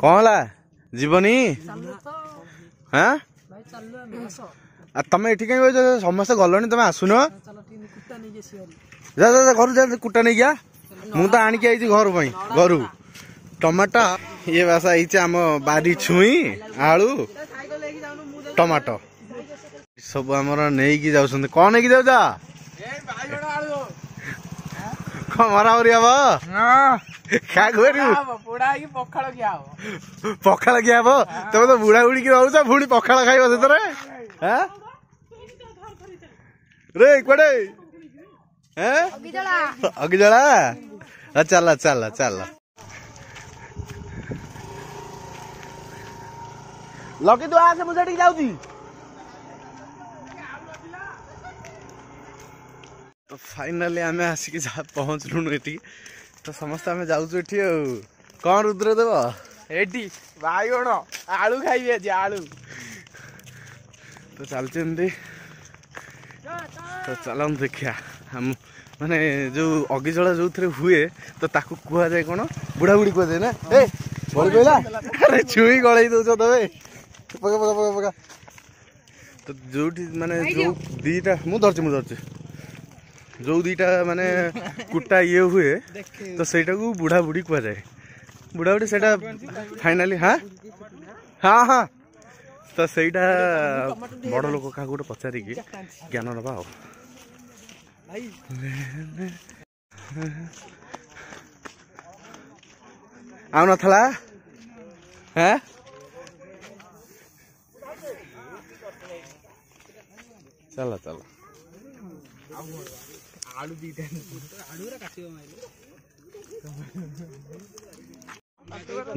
कौन ला जीवनी हाँ तमें एठी कहीं समस्त गलनी तमें आसुन जा जा घर जा कुटा नहीं गया मु तो आणिक आई घर घर टमाटो ये बासा आई आम बारी छुई आलू टमाटो सब आमर नहीं की जाउछन कौन नहीं की जाउ जा मरामरी हम क्या करू पखाड़ किया हम तुम तो बुढ़ा बुढ़ी की रोच पुणी पखाड़ खाइब से रे कड़े अगिजला चल चल चल लकी तू आसे मुझे जाऊँगी तो फाइनाली आम आसिक पहुँचलुन ये तो समस्त आम जाऊँ कौन रुद्र देव एटी बाइगण आलू खाइबे आज आलू तो चलते तो चल देखिया हम माने जो अगिजला जो थे हुए तो ताकू कह जाए कौन बुढ़ा बुढ़ी कह जाए ना ए बोल कहला अरे छुई गलई दौच तबे पका पका पका पका तो जो माने जो दीटा मुझे जो दीटा माने कुटा ये हुए तो सेटा को बुढ़ा बुढ़ी कह जाए बुढ़ा बुढ़ी सेटा फाइनाली हाँ हाँ हाँ तो सेटा बड़ लोक क्या गोटे पचारिकी ज्ञान नवा आउ नथला हाँ चल चल आलू दीटा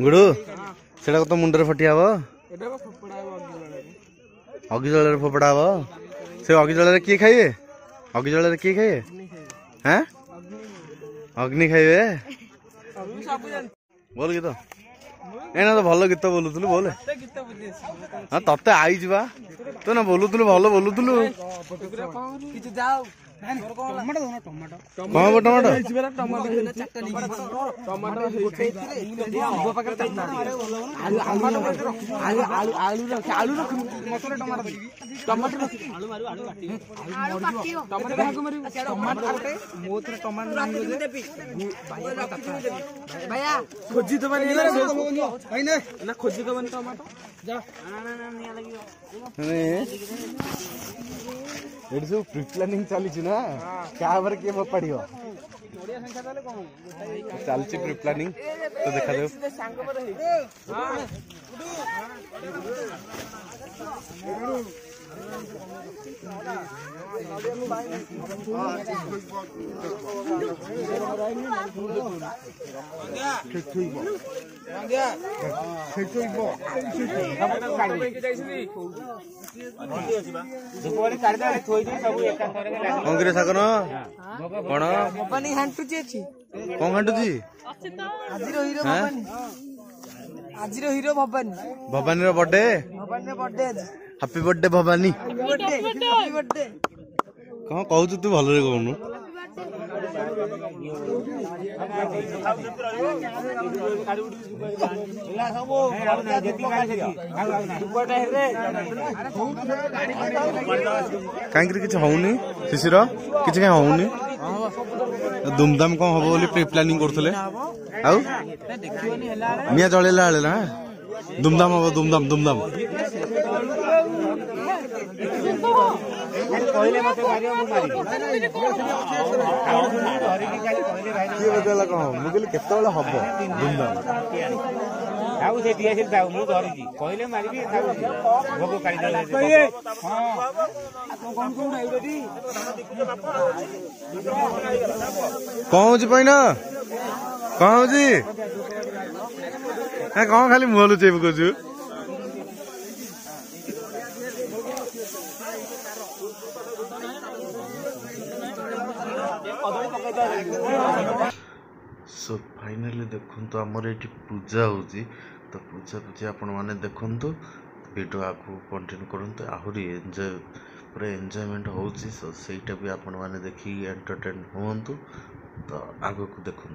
गुड़ू से तो मुंडे फटिया अगिजल फोपड़ा हम से अगिजल किए खाइए अगिजल किए खाइए हाँ अग्नि खाइए बोल गीत एना तो भल गीत बोलुलु बोले हाँ तते आई जा तो ना बोलुलु भल बोलुलु टमाटो खोजी तो खोजी तो टमाटो ये सब प्री प्लानिंग चली ना क्या किए पढ़ो चलती प्री प्लानिंग तो देखा दे सागर कौन कौन घाटुची आजिर hero Bhavani Bhavani birthday happy birthday Bhavani कौन कहू तू भल कहून कहीं किसी होनी शिशिर किसी कहीं होनी धूमधाम कौन हम बोली प्री प्लानिंग करथले आउ निया जलेला हले ना धूमधाम हम धूमधाम धूमधाम कहले मते मारियो मु मारी के बदला कहो मु कहले केतबेला हबो धूमधाम आउ से दियासिल जाऊ मु धरि जी कहले मारिबी थाउ भोग काढी दे हां कोन कोन आइबेटी कहू जी पहिना कहू जी हां कौन खाली मोलु चेप कोजु सो फाइनाली देखो आमर ये पूजा होची तो पूजा पूजा आपण मैंने देखु वीडियो आगे कंटिन्यू करते आहरी एंजॉय पूरा एंजॉयमेंट होची सो ସେଇଟା भी आपण मैंने देखी एंटरटेन हुंतु तो आगो को देखु।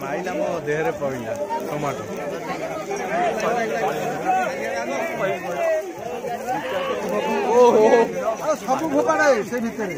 ମାଇଲା ମୋ ଦେହରେ ପଡ଼ିଲା ଟମାଟୋ। ଓହୋ ସବୁ ଫୋପାଡା ସେ ଭିତରେ।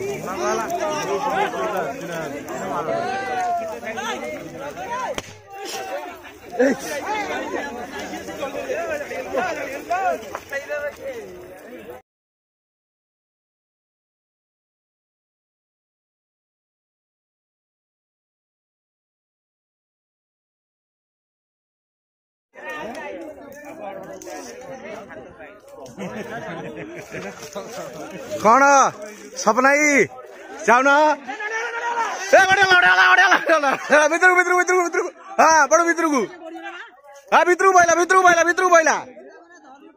कौन सपनाई जाऊ ना हाँ बड़ भितर को हाँ भितर बैला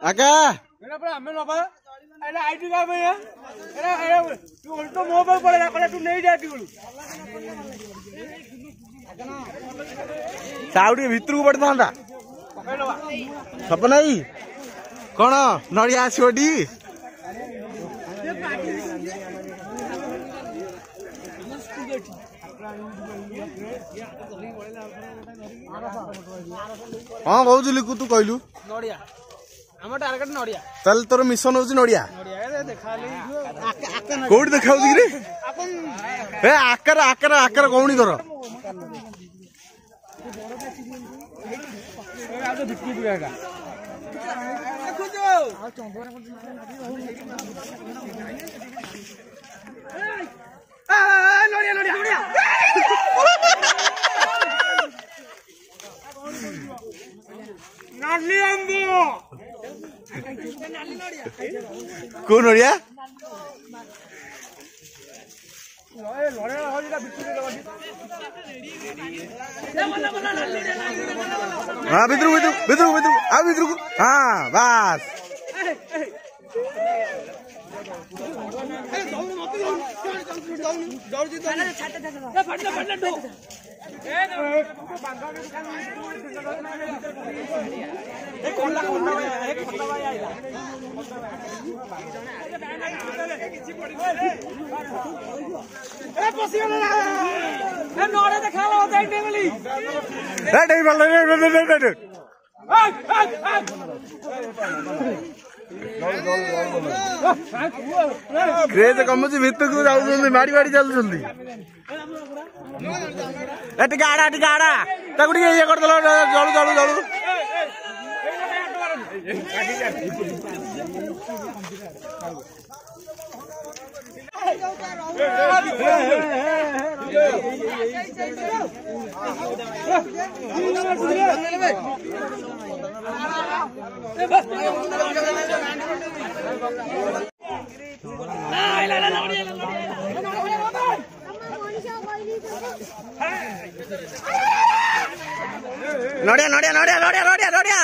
आका साउडी भितर को पड़ता सपनाई कौन नड़िया आसोटी हाँ बहुत लिखु तू कहलु नड़िया हम टार्गेट नड़िया ताल तोर मिशन होची नड़िया कोड देखाउ रे ए आकर आकर आकर कोणी तोर को नड़िया हाँ भितर हाँ बस क्रेज कमुची भितर को जाऊँ मारी मारी चलुंट आड़ा ताकू ये कर जलू जलू जलू नड़िया नड़िया नड़िया नड़िया नड़िया नड़िया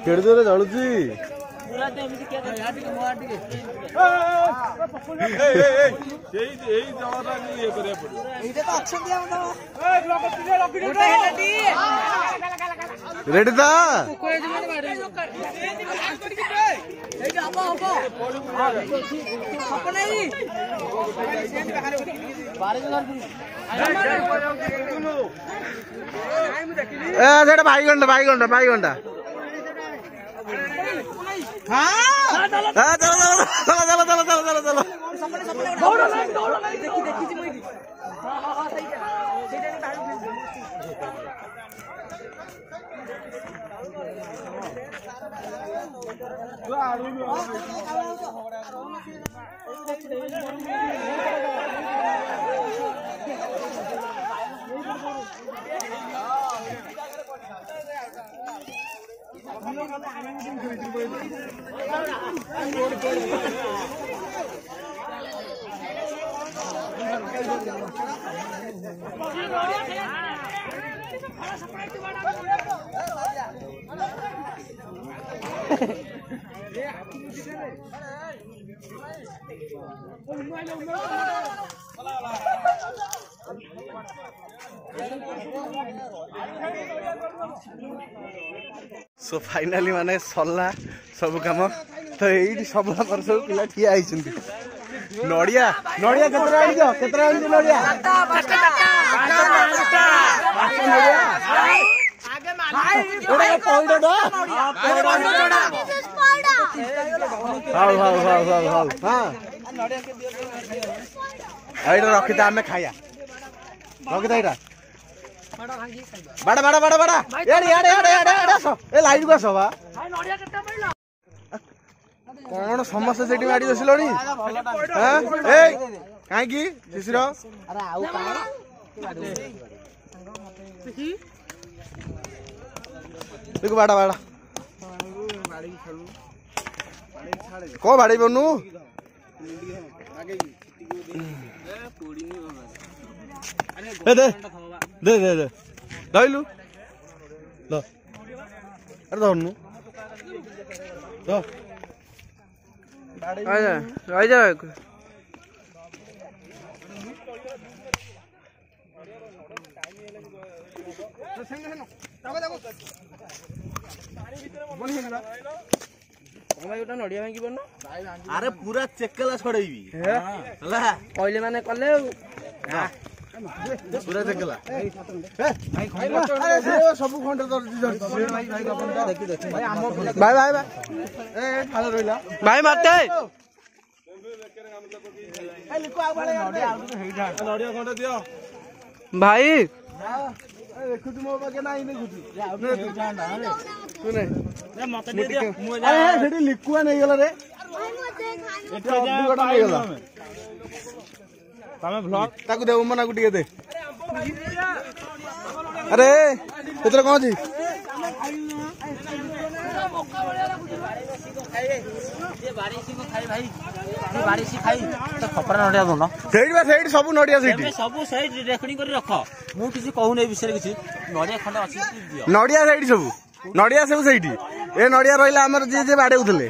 केड़े जोरे जलुची रेडी था भाई घंटा चलो सो फाइनाली माने सरला सब काम तो ये सब सब पिला ठिया नड़िया नड़िया केतरा नड़िया रखी आम खाया रखी बड़ा बड़ा बड़ा बड़ा लाइट को आस कौन समस्या से माड़ी बसिल कहीं शिशिर देख बाड़ा बाड़ा कौ बाड़ी बनू दे दे दे दे धरलु अरे धरनु अरे पूरा चेकला छड़ेबी कहले माने कले पूरा चेकला सब खंड भाई भाई भाई मते भाई देखुछु मो पाके नाही देखुछु अरे लिकुआ नहीं गला रे ताकू दे उमना को दे अरे तेरे कौन जी सब नड़िया रेकर्डिंग कर रख मु किसी कहू नहीं विषय किसी नड़िया खंड अच्छी नड़िया सैड सब नड़िया सब सैड ए नड़िया रहा आमर जी जे बाड़े उठले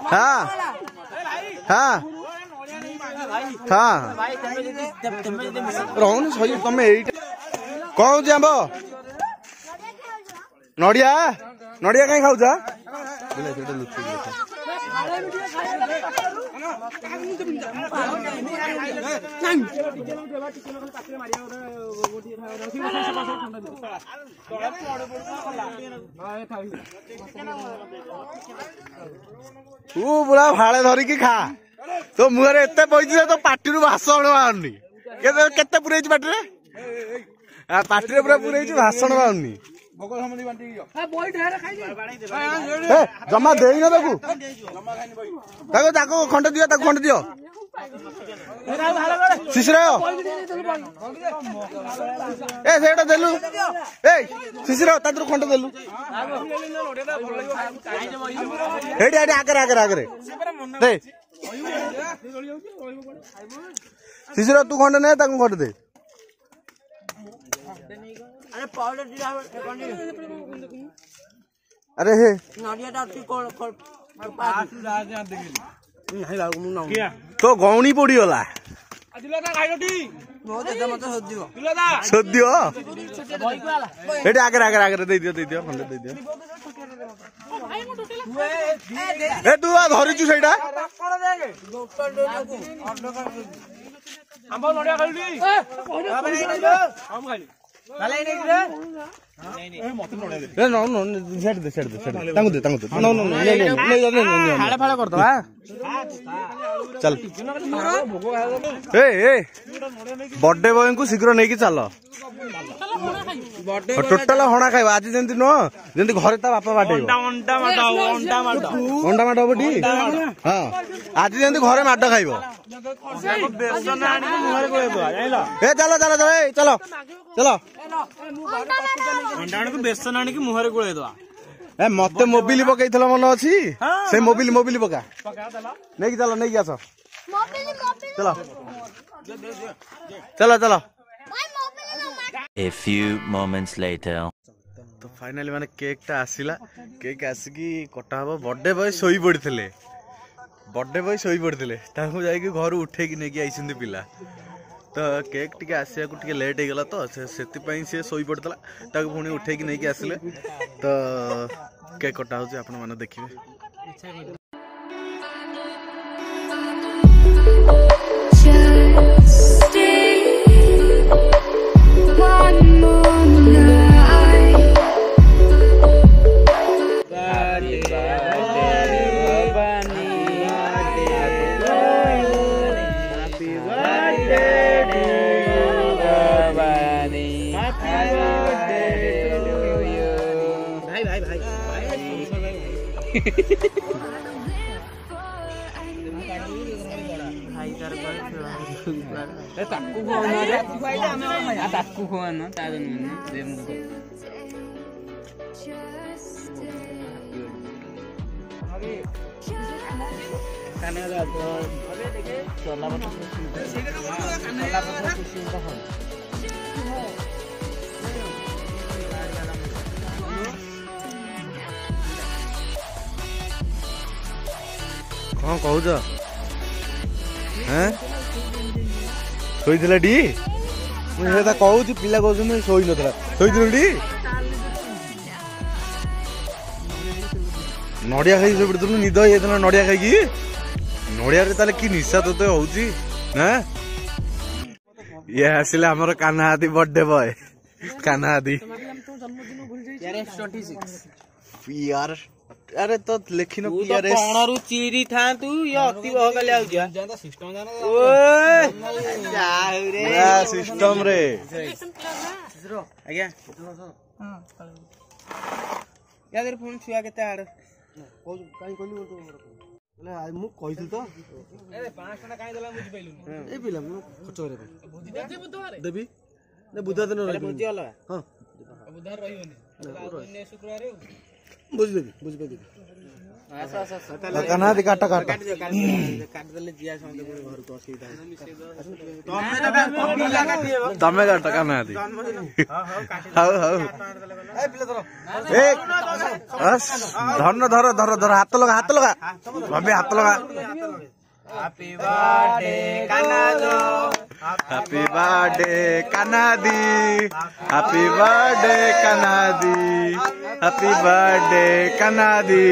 हाँ हाँ हाँ रहन सही तुम कौन जाब नड़िया नड़िया कहीं खाऊ तू बुढ़ा भाड़े धरिकी खा तो मुहरे एत पैसे तो पार्टी भाषण बाहरनी केते पुरे पार्टी पार्टी पूरा पुरे भाषण बाहरनी ଜମା ଦେଇନ ତାକୁ ତାକୁ ଖଣ୍ଡେ ଦିଅ ତାକୁ ଖଣ୍ଡେ ଦିଅ ଶିଶିର ଏ ସେଇଟା ଦେଲୁ ଏ ଶିଶିର ତା ଦେହରୁ ଖଣ୍ଡେ ଦେଲୁ ଏଇଠି ଏଇଠି ଆଗରେ ଆଗରେ ଆଗରେ ଦେ ଶିଶିର ତୁ ଖଣ୍ଡେ ନେ ତାକୁ ଖଣ୍ଡେ ଦେ अरे हे तो गौणी पड़गला सोदियो आगे आगे आगे दे दियो खंडे दे दियो ए तू धरिचु सेटा चल बर्थडे बॉय को शीघ्र नहीं चल टोटाल हणा खाइब आज जमी नुह जमी घरे ता बापा बाटे अंडा माड हम टी हाँ आज जमी घरे माड खाइब ए चलो चलो चलो चलो चलो बेसन आनी मुहरे गोल ए मत मोबिल पकई मन अच्छी से मोबिल मोबिल पका नहीं चलो नहीं आस चलो चलो चलो A few moments later. तो फाइनली माने केक टा आसिला केक आसिकी कटा हबो बर्थडे बॉय सोई पड़थिले बर्थडे बॉय सोई पड़थिले ताकू जाई कि घर उठे कि नेकी आइसिंदी पिला तो केक टिके आसिया को टिके लेट हे गला तो सेति पई से सोई पड़तला ताकू पुणी उठे कि नेकी आसिले तो केक कटा होची आपण माने देखिबे कौन कहूच शोला टी मुझे कहूँ पिला कहते शोई नाला शोल टी नड़िया खाई शो पड़ू निद हो नड़िया खाई नड़िया कि निशा तोते हो ये आसिले आमर कान्हा हाथी बर्थडे बॉय कान्हा हाथी यार अरे तो लेखिन पणरु चिरी था तू ये अति बहकाले आउ जा सिस्टम जानो सिस्टम रे आज्ञा यादर फोन छुआ केते आड़ काई कहली बोले आज मु कहिथि तो ए 5 टका काई देला बुझि पैलु ए पिला मु खर्च करे बुधवार देबी ने बुधवार दिन रे बुझि अलग हां बुधवार रहिबने ने शुक्रवार बुझ देबी बुझ पे देबी आसा आसा काना दे काट काट काट देले जिया समझ घर को असुविधा तमे काट काना दे हाउ हाउ ए पिला धर एक बस धर धर धर धर हाथ लगा भाभी हाथ लगा हैप्पी बर्थडे कानादो हैप्पी बर्थडे कानादी हैप्पी बर्थडे कानादी हैप्पी बर्थडे कानादी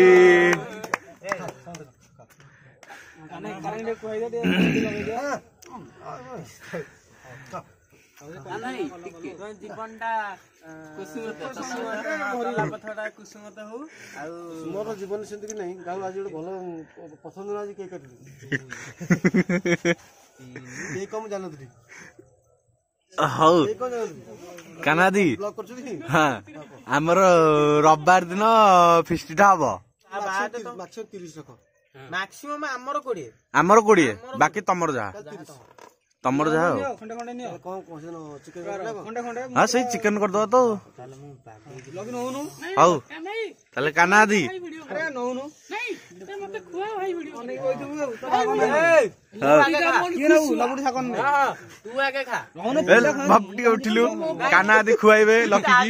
जीवनटा कुसुमत हो मोर जीवन से नहीं गाँव आज गोटे भल पसंद आज केक काटि कम जान ହଉ କାନାଦି ହଁ ଆମର ରବିବାର ଦିନ ଫିଷ୍ଟଟା ହବ। ମ୍ୟାକ୍ସିମମ୍ ଆମର 20। ଆମର 20 ବାକି ତମର ଯାହା ଆଉ ହଁ ସେଇ ଚିକେନ କରିଦବା ତ। ହଉ ତାହେଲେ କାନାଦି ଟିକେ ଉଠିଲୁ କାନାଦି ଖୁଆଇବେ ଲକିକି।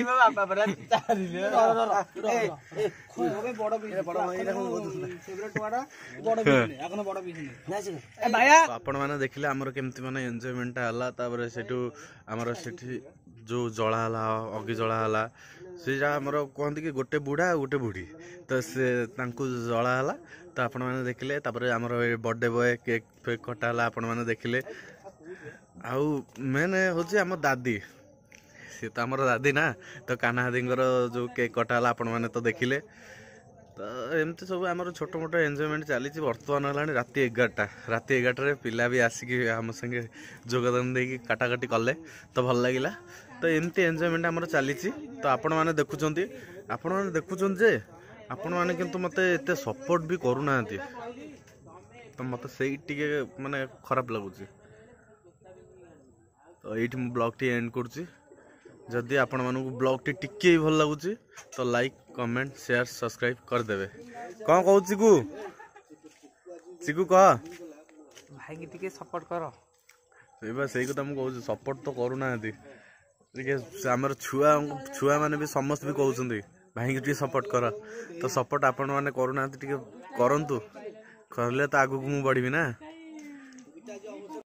ଆପଣ ମାନେ ଦେଖିଲେ ଆମର କେମିତି ମାନେ ଏନ୍ଜୟମେଣ୍ଟଟା ହେଲା। ତାପରେ ସେଠୁ ଆମର ସେଠି ଯୋଉ ଜଳା ହେଲା ଅଗି ଜଳା ହେଲା ସେଟା ଆମର କୁହନ୍ତି କି ଗୋଟେ ବୁଢା ଆଉ ଗୋଟେ ବୁଢୀ ତ ସେ ତାଙ୍କୁ ଜଳା ହେଲା ତ ଆପଣ ମାନେ ଦେଖିଲେ। ତାପରେ ଆମର ବର୍ଥଡେ ବୟ କେକ୍ ଫେକ୍ କଟା ହେଲା ଆପଣ ମାନେ ଦେଖିଲେ। ଆଉ ମେନ୍ ହଉଛି ଆମ ଦାଦି ସିଏ ତ ଆମର ଦାଦି ନା ତ କାହ୍ନାଦିଙ୍କର ଯୋଉ କେକ୍ କଟା ହେଲା ଆପଣ ମାନେ ତ ଦେଖିଲେ। ତ ଏମିତି ସବୁ ଆମର ଛୋଟ ମୋଟ ଏନ୍ଜୟମେଣ୍ଟ ଚାଲିଛି। ବର୍ତ୍ତମାନ ହେଲାଣି ରାତି 11ଟା। ରାତି 11ଟାରେ ପିଲା ବି ଆସିକି ଆମ ସାଙ୍ଗେ ଯୋଗଦାନ ଦେଇକି କାଟାକାଟି କଲେ ତ ଭଲ ଲାଗିଲା। ତ ଏମିତି ଏନ୍ଜୟମେଣ୍ଟ ଆମର ଚାଲିଛି। ତ ଆପଣମାନେ ଦେଖୁଛନ୍ତି ଯେ ଆପଣମାନେ କିନ୍ତୁ ମୋତେ ଏତେ ସପୋର୍ଟ ବି କରୁନାହାନ୍ତି ତ ମୋତେ ସେଇ ଟିକେ ମାନେ ଖରାପ ଲାଗୁଛି। ତ ଏଇଠି ମୁଁ ବ୍ଲଗ୍ଟି ଏଣ୍ଡ କରୁଛି। ଯଦି ଆପଣମାନଙ୍କୁ ବ୍ଲଗ୍ଟି ଟିକେ ବି ଭଲ ଲାଗୁଛି ତ ଲାଇକ୍ କମେଣ୍ଟ ସେୟାର ସବସ୍କ୍ରାଇବ କରିଦେବେ। କ'ଣ କହୁଛି ଚିକୁ କହ ଭାଇକି ଟିକେ ସପୋର୍ଟ କର। ସେଇ କଥା ମୁଁ କହୁଛି ସପୋର୍ଟ ତ କରୁନାହାନ୍ତି ଟିକେ। ଆମର ଛୁଆମାନେ ବି ସମସ୍ତେ ବି କହୁଛନ୍ତି ଭାଇକି ଟିକେ ସପୋର୍ଟ କର। ତ ସପୋର୍ଟ ଆପଣମାନେ କରୁନାହାନ୍ତି ଟିକେ କରନ୍ତୁ। କରିଲେ ତ ଆଗକୁ ମୁଁ ବଢ଼ିବି ନା।